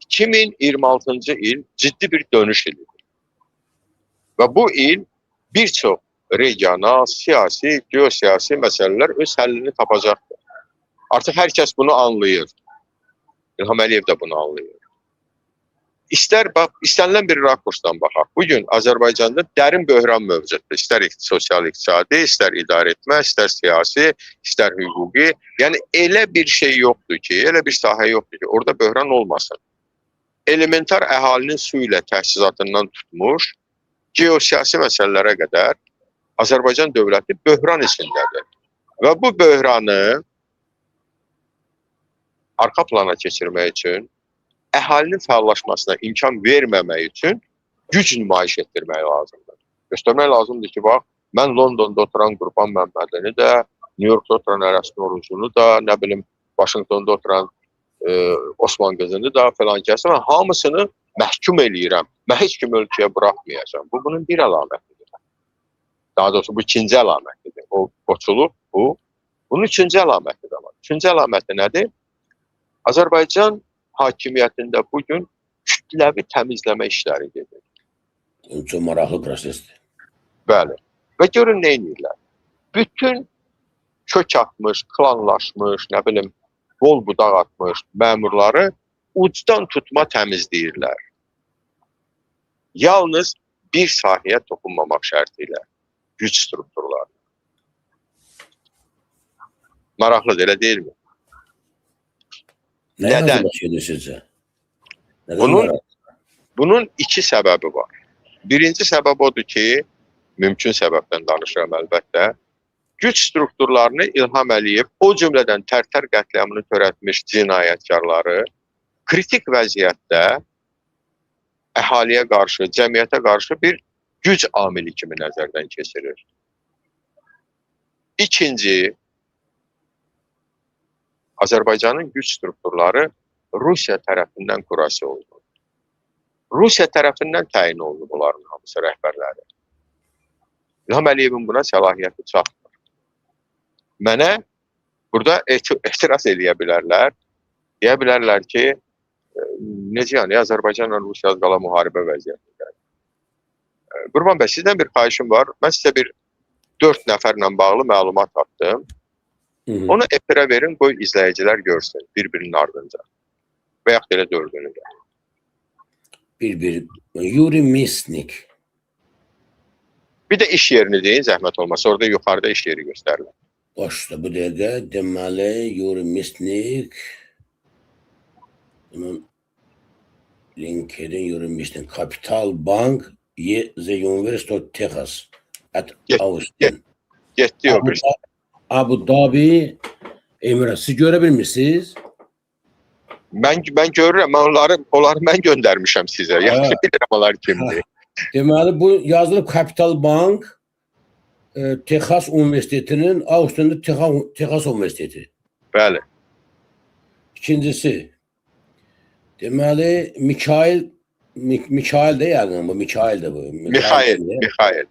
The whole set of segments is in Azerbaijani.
2026-cı il ciddi bir dönüş ilidir. Və bu il bir çox regional, siyasi, geosiyasi məsələlər öz həllini tapacaqdır. Artıq hər kəs bunu anlayır. İlham Əliyev də bunu anlayır. İstənilən bir rakursdan baxaq. Bugün Azərbaycanda dərin böhran mövcuddur. İstər sosial-iqtisadi, istər idarə etmə, istər siyasi, istər hüquqi. Yəni elə bir şey yoxdur ki, elə bir sahə yoxdur ki, orada böhran olmasın. Elementar əhalinin su ilə təchizatından tutmuş, geosiyasi məsələlərə qədər Azərbaycan dövləti böhran içindədir. Və bu böhranı arxa plana keçirmək üçün, əhalinin fəallaşmasına imkan verməmək üçün güc nümayiş etdirmək lazımdır. Göstərmək lazımdır ki, bax, mən Londonda oturan Qurban Məmmədini də, New Yorkda oturan Ərəs Norucunu da, nə bilim, Vaşinqtonda oturan Osman qızını da falan kəsin, mən hamısını məhkum eləyirəm. Mən heç kim ölkəyə buraxmayacam. Bu, bunun bir əlamətidir. Daha doğrusu, bu ikinci əlamətidir. O qoçuluq bu. Bunun üçüncü əlaməti də var. Üçüncü əlaməti nədir? Azərbaycan hakimiyyətində bugün kütləvi təmizləmə işləri gedir. Çox maraqlı prosesdir. Bəli. Və görün nə edirlər? Bütün kök atmış, klanlaşmış, nə bilim, bol budaq atmış məmurları ucdan tutma təmizləyirlər. Yalnız bir sahəyə toxunmamaq şərti ilə güc strukturları. Maraqlıdır, elə deyilmi? Nədən? Bunun iki səbəbi var. Birinci səbəb odur ki, mümkün səbəbdən danışıram əlbəttə, güc strukturlarını İlham Əliyev, o cümlədən Tərtər qətliamını törətmiş cinayətkarları kritik vəziyyətdə əhaliyə qarşı, cəmiyyətə qarşı bir güc amili kimi nəzərdən keçirir. İkinci, Azərbaycanın güc strukturları Rusiya tərəfindən kurasi olunur. Rusiya tərəfindən təyin olunur bunların hamısı rəhbərləri. İlham Əliyevin buna səlahiyyəti çatmır. Mənə burada etiraz eləyə bilərlər. Deyə bilərlər ki, necə yəni, Azərbaycanla Rusiya az qala müharibə vəziyyətində. Qurban bəy, sizdən bir xahişim var. Mən sizə bir 4 nəfərlə bağlı məlumat atdım. Onu efirə verin, qoy izləyicilər görsün bir-birinin ardınca. Və yaxud elə 4-ünü də. Yuri Misnik. Bir də iş yerini deyin, zəhmət olmasa. Orada yuxarıda iş yeri göstərilir. Başda bu dəqiqə deməli Yuri Misnik. Bunun LinkedIn Yuri Misnik. Capital Bank The University of Texas at Austin. Getdi o bir. Abu Dhabi Emirat. Siz görə bilmirsiniz? Mən görürəm, onları mən göndərmişəm sizə. Yəni bilirəm onlar kimdir. Deməli, bu yazılıb Capital Bank Texas Universitetinin Austin'da Texas Universiteti. Bəli. İkincisi, deməli, Mikail də yəqin bu, Mikail də bu. Mikhail.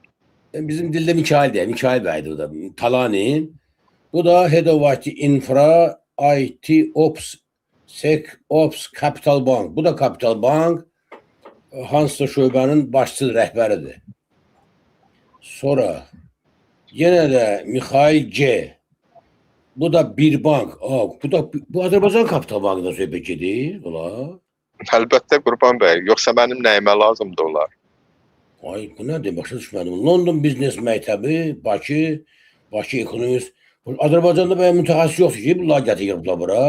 Bizim dildə Mikail deyək, Mikail bəydir bu da. Talanin. Bu da Head of IT Infra, IT Ops, Sec Ops, Capital Bank. Bu da Capital Bank, hansısa şöbənin başçı rəhbəridir. Sonra, yenə də Mikhail C. Bu da bir bank. Bu Azərbaycan Capital Bank'dan söhbət gedir. Əlbəttə Qurban bəy, yoxsa mənim nəyimə lazımdır onlar? Ay, bu nədir? Başa düşmədim. London Biznes Məktəbi, Bakı Ekonomist. Azərbaycanda bəyə mütəxəssis yoxdur ki, bunlar gətiriblər bura.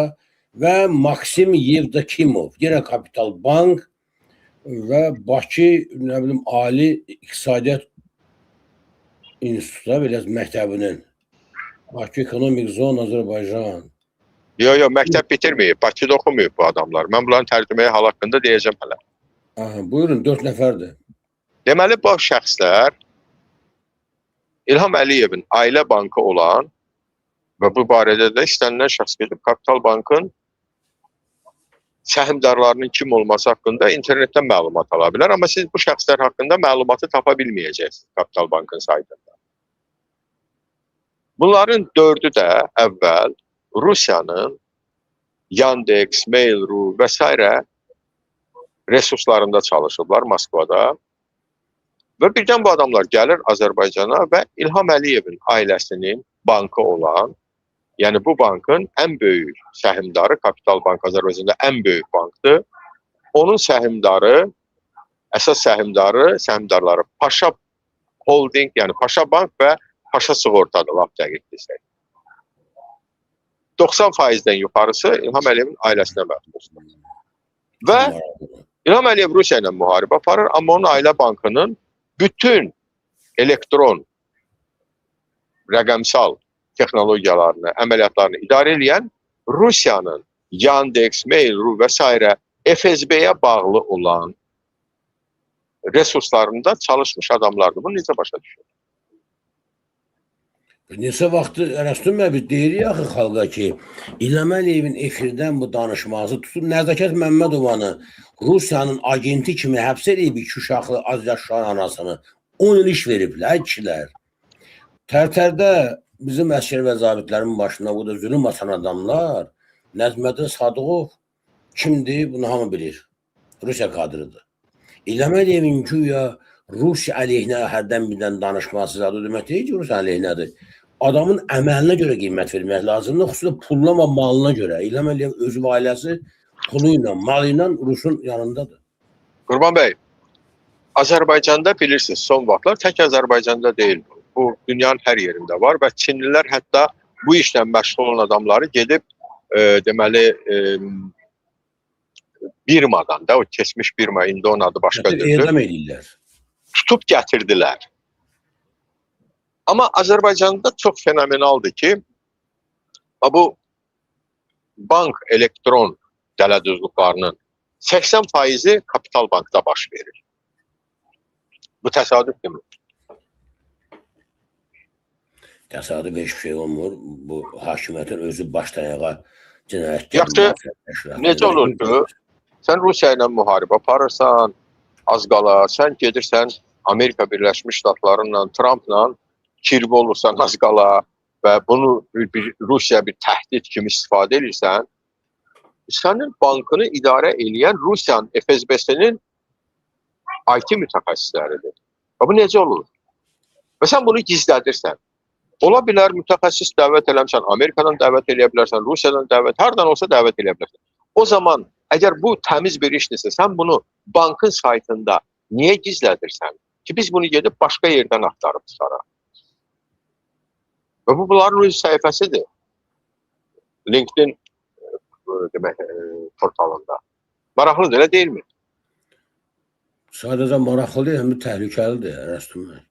Və Maksim Yevdokimov, yenə Capital Bank və Bakı, nə bilim, Ali İqtisadiyyat İnstitutu, belə məktəbinin. Bakı Ekonomik Zon Azərbaycan. Yox, məktəb bitirməyib, Bakıda oxumayıb bu adamlar. Mən bunların tərcüməyə hal haqqında deyəcəm hələ. Buyurun, 4 nəfərdir. Deməli, bu şəxslər İlham Əliyevin ailə bankı olan və bu barədə də istənilən şəxs gedib Capital Bankın səhmdarlarının kim olması haqqında internetdən məlumat ala bilər. Amma siz bu şəxslər haqqında məlumatı tapa bilməyəcəksiniz Capital Bankın saytında. Bunların 4'ü də əvvəl Rusiyanın Yandex, Mail.ru və s. resurslarında çalışıblar Moskvada. Və birdən bu adamlar gəlir Azərbaycana və İlham Əliyevin ailəsinin bankı olan, yəni bu bankın ən böyük səhmdarı, Kapital Bank Azərbaycanda ən böyük bankdır. Onun səhmdarı, əsas səhmdarları Paşa Holding, yəni Paşa Bank və Paşa Sığortadır, lap dəqiq desək. 90%-dən yuxarısı İlham Əliyevin ailəsinə məxsusdur. Və İlham Əliyev Rusiya ilə müharibə aparır, amma onun ailə bankının bütün elektron, rəqəmsal texnologiyalarını, əməliyyatlarını idarə edən Rusiyanın Yandex, Mail.ru və s. FSB-yə bağlı olan resurslarında çalışmış adamlardır. Bunu necə başa düşür? Neçə vaxtı Ərəstun bəy biz deyirik axı xalqa ki, İlham Əliyevin efirdən bu danışması tutub Nəzakət Məmmədovanı Rusiyanın agenti kimi həbs edib 2 uşaqlı az yaşlı anasını 10 il iş veriblər kişilər. Tərtərdə bizim əsgər və zabitlərin başında burada zülüm atan adamlar Nəzməddin Sadıqov kimdir? Bunu hamı bilir. Rusiya kadrıdır. İlham Əliyevin güya Rusiya əleyhinə hərdən birdən danışması da demək deyil ki, Rusiya əleyhinədir. Adamın əməlinə görə qiymət vermək lazımdır, xüsusilə pullama malına görə. İlham Əliyev özü və ailəsi pulu ilə, malı ilə Rusun yanındadır. Qurban bəy, Azərbaycanda bilirsiniz, son vaxtlar tək Azərbaycanda deyil. Bu dünyanın hər yerində var və Çinlilər hətta bu işlə məşğul olan adamları gedib deməli Birmadan da, o keçmiş Birma, indi onun adı başqadır. Edam edirlər. Tutub gətirdilər. Amma Azərbaycanda çox fenomenaldır ki, bu bank elektron dələduzluqlarının 80%-i Kapital Bankda baş verir. Bu təsadüf demir. Təsadüf heç bir şey olmur. Bu hakimiyyətin özü başdan ayağa cinayətlər. Yaxşı, necə olur ki, sən Rusiya ilə müharibə aparırsan, az qala, sən gedirsən Amerika Birləşmiş Ştatlarıyla, Trumpla kirvi olursan az qala və bunu Rusiya bir təhdid kimi istifadə edirsən, sənin bankını idarə edən Rusiyanın FSB-sinin IT mütəxəssisləridir. Bu necə olur? Və sən bunu gizlədirsən. Ola bilər mütəxəssis dəvət eləmişsən, Amerikadan dəvət eləyə bilərsən, Rusiyadan dəvət, hardan olsa dəvət eləyə bilərsən. O zaman, əgər bu təmiz bir işdirsə, sən bunu bankın saytında niyə gizlədirsən? Ki, biz bunu gedib başqa yerdən axtarıb çıxaraq. Və bu, bunların öz səhifəsidir. LinkedIn demək, portalında. Maraqlıdır, elə deyilmi? Sadəcə maraqlıdır, həm də təhlükəlidir, Ərəstun bəy.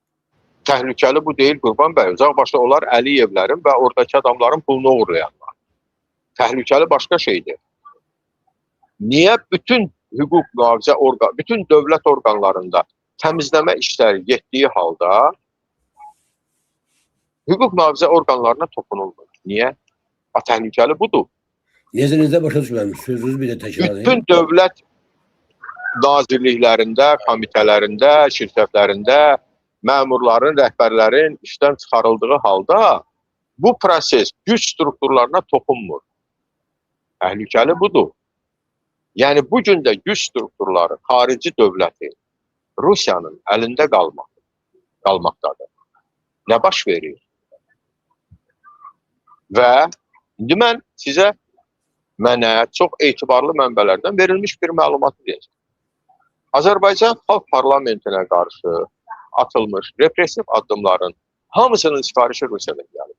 Təhlükəli bu deyil, Qurban bəy. Uzaq başda onlar Əliyevlərin və oradakı adamların pulunu uğurlayanlar. Təhlükəli başqa şeydir. Niyə bütün hüquq mühafizə orqan, bütün dövlət orqanlarında təmizləmə işləri getdiyi halda hüquq mühafizə orqanlarına toxunulmur? Niyə? Təhlükəli budur. Necə başa düşməmiş, sözünüzü bir də təkrar edin. Bütün dövlət nazirliklərində, komitələrində, şirkətlərində məmurların, rəhbərlərin işdən çıxarıldığı halda bu proses güc strukturlarına toxunmur. Təhlükəli budur. Yəni, bugün də güc strukturları xarici dövləti Rusiyanın əlində qalmaqdadır. Nə baş verir? Və indi mən sizə mənə çox etibarlı mənbələrdən verilmiş bir məlumatı deyəcəm. Azərbaycan Xalq Parlamentinə qarşı atılmış repressiv addımların hamısının sifarişi Rusiyadan gəlir.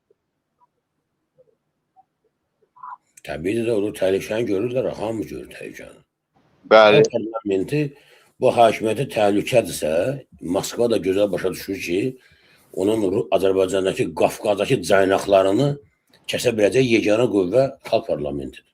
Təbii də olur, təhlükəni görürlər, hamı görür təhlükəni. Bəli. Parlamenti bu hakimiyyəti təhlükədirsə, Moskva da gözəl başa düşür ki, onun Azərbaycandakı, Qafqazdakı caynaqlarını kəsə biləcək yeganə qüvvə Xalq Parlamentidir.